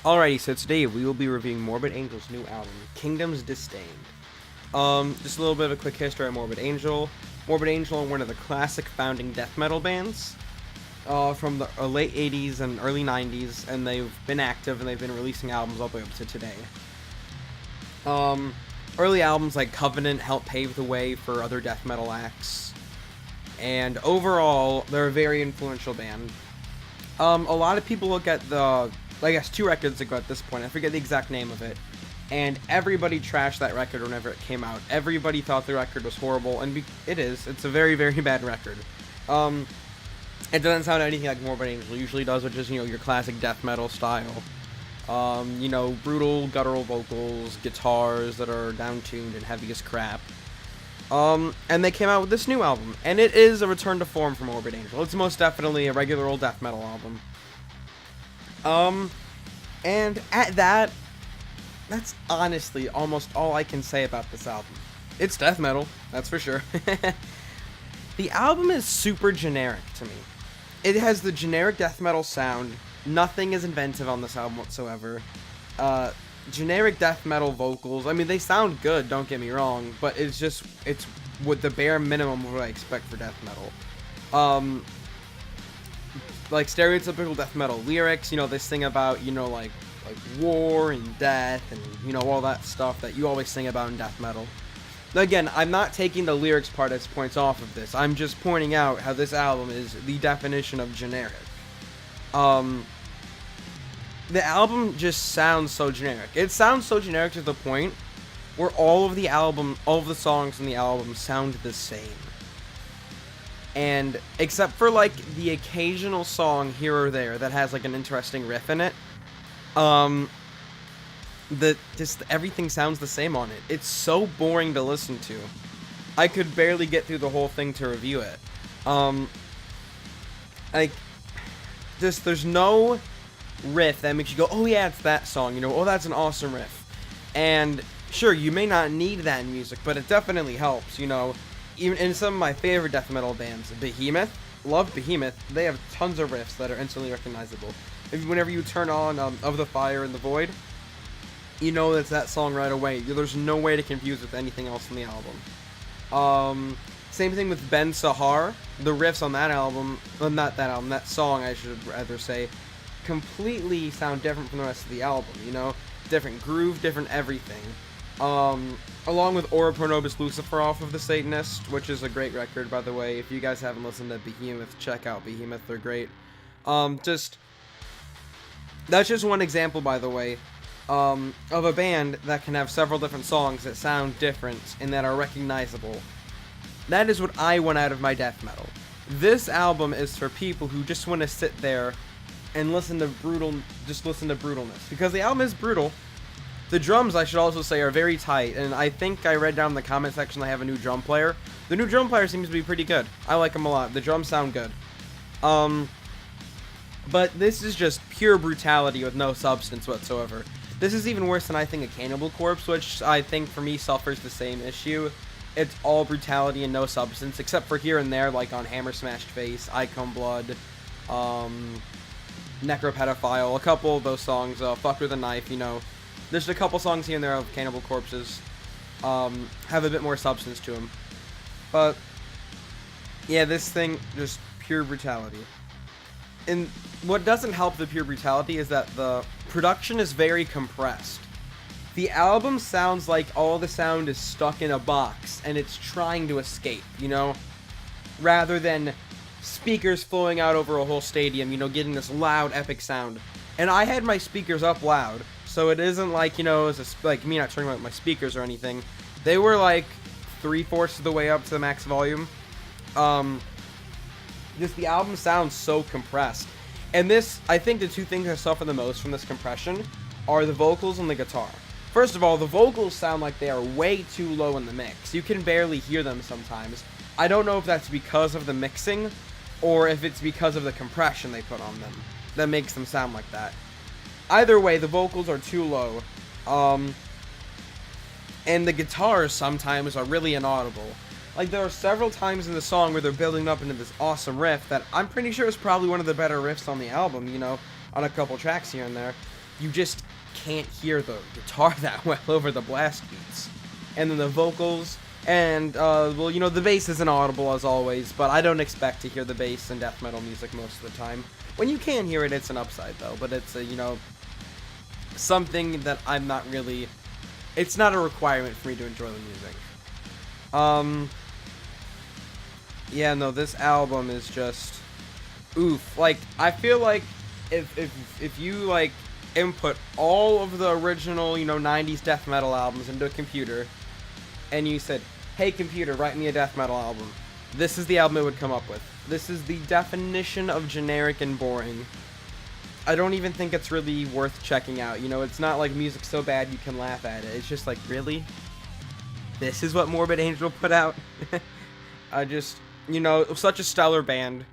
Alrighty, so today we will be reviewing Morbid Angel's new album, Kingdom's Disdained. Just a little bit of a quick history on Morbid Angel. Morbid Angel are one of the classic founding death metal bands from the late 80s and early 90s, and they've been active and they've been releasing albums all the way up to today. Early albums like Covenant helped pave the way for other death metal acts, and overall, they're a very influential band. A lot of people look at the, I guess, 2 records ago at this point, I forget the exact name of it, and everybody trashed that record whenever it came out. Everybody thought the record was horrible, and it is. It's a very, very bad record. It doesn't sound anything like Morbid Angel usually does, which is, your classic death metal style. Brutal, guttural vocals, guitars that are down-tuned and heavy as crap. And they came out with this new album, and it is a return to form for Morbid Angel. It's most definitely a regular old death metal album. And at that, that's honestly almost all I can say about this album. It's death metal, that's for sure. The album is super generic to me. It has the generic death metal sound. Nothing is inventive on this album whatsoever. Generic death metal vocals. I mean, they sound good, don't get me wrong, but it's with the bare minimum of what I expect for death metal. Like stereotypical death metal lyrics, they sing about, like war and death and, all that stuff that you always sing about in death metal. Again, I'm not taking the lyrics part as points off of this. I'm just pointing out how this album is the definition of generic. The album just sounds so generic. It sounds so generic to the point where all of the songs in the album sound the same. And except for like the occasional song here or there that has like an interesting riff in it, everything sounds the same on it. It's so boring to listen to. I could barely get through the whole thing to review it. There's no riff that makes you go, oh yeah, it's that song, oh, that's an awesome riff. And sure, you may not need that in music, but it definitely helps, Even in some of my favorite death metal bands, Behemoth, love Behemoth, they have tons of riffs that are instantly recognizable. Whenever you turn on Of the Fire and the Void, it's that song right away. There's no way to confuse with anything else in the album. Same thing with Ben Sahar. The riffs on that album, well, not that album, that song I should rather say, completely sound different from the rest of the album, Different groove, different everything. Along with Ora Pro Nobis Lucifer off of The Satanist, which is a great record, by the way. If you guys haven't listened to Behemoth, check out Behemoth, they're great. That's just one example, by the way, of a band that can have several different songs that sound different and that are recognizable. That is what I want out of my death metal. This album is for people who just want to sit there and listen to brutalness. Because the album is brutal. The drums, I should also say, are very tight, and I think I read down in the comment section they have a new drum player. The new drum player seems to be pretty good. I like him a lot. The drums sound good. But this is just pure brutality with no substance whatsoever. This is even worse than I think a Cannibal Corpse, which I think for me suffers the same issue. It's all brutality and no substance, except for here and there, like on Hammer Smashed Face, Icon Blood, Necropedophile, a couple of those songs, Fuck With a Knife, There's a couple songs here and there of Cannibal Corpses, have a bit more substance to them. But, yeah, this thing, just pure brutality. And what doesn't help the pure brutality is that the production is very compressed. The album sounds like all the sound is stuck in a box and it's trying to escape, rather than speakers flowing out over a whole stadium, getting this loud, epic sound. And I had my speakers up loud, so it isn't like, like me not turning up my speakers or anything. They were like 3/4 of the way up to the max volume. Just the album sounds so compressed. And I think the 2 things I suffer the most from this compression are the vocals and the guitar. First of all, the vocals sound like they are way too low in the mix. You can barely hear them sometimes. I don't know if that's because of the mixing, or if it's because of the compression they put on them that makes them sound like that. Either way, the vocals are too low. And the guitars sometimes are really inaudible. Like, there are several times in the song where they're building up into this awesome riff that I'm pretty sure is probably one of the better riffs on the album, on a couple tracks here and there. you just can't hear the guitar that well over the blast beats. And then the vocals, and, well, you know, the bass isn't audible as always, but I don't expect to hear the bass in death metal music most of the time. When you can hear it, it's an upside, though, but it's, you know, something that I'm not really, it's not a requirement for me to enjoy the music. Yeah, no, this album is just, oof. Like, I feel like if you, like, input all of the original, you know, 90s death metal albums into a computer, and you said, hey computer, write me a death metal album, this is the album it would come up with. This is the definition of generic and boring. I don't even think it's really worth checking out. You know, it's not like music so bad you can laugh at it. It's just like, really? This is what Morbid Angel put out? I just, you know, such a stellar band.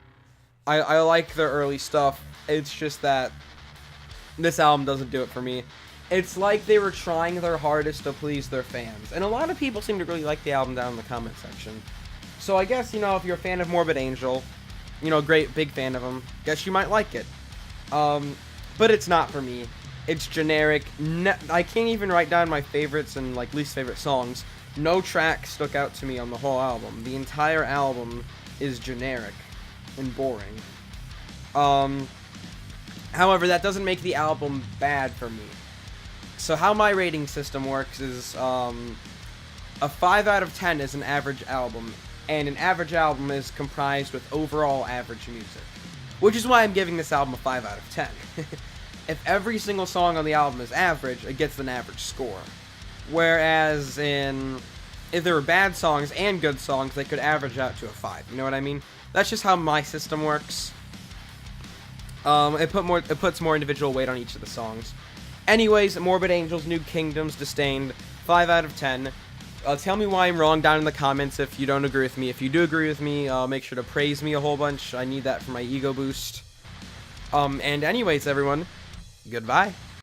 I like their early stuff. It's just that this album doesn't do it for me. It's like they were trying their hardest to please their fans. And a lot of people seem to really like the album down in the comment section. So I guess, you know, if you're a fan of Morbid Angel, you know, great, big fan of them, guess you might like it. But it's not for me. It's generic. I can't even write down my favorites and, like, least favorite songs. No track stuck out to me on the whole album. The entire album is generic and boring. However, that doesn't make the album bad for me. So how my rating system works is, a 5 out of 10 is an average album, and an average album is comprised with overall average music. Which is why I'm giving this album a 5 out of 10. If every single song on the album is average, it gets an average score. Whereas if there were bad songs and good songs, they could average out to a 5. You know what I mean? That's just how my system works. It puts more individual weight on each of the songs. Anyways, Morbid Angel's New Kingdoms, Disdained, 5 out of 10. Tell me why I'm wrong down in the comments if you don't agree with me. If you do agree with me, make sure to praise me a whole bunch. I need that for my ego boost. And anyways, everyone, goodbye.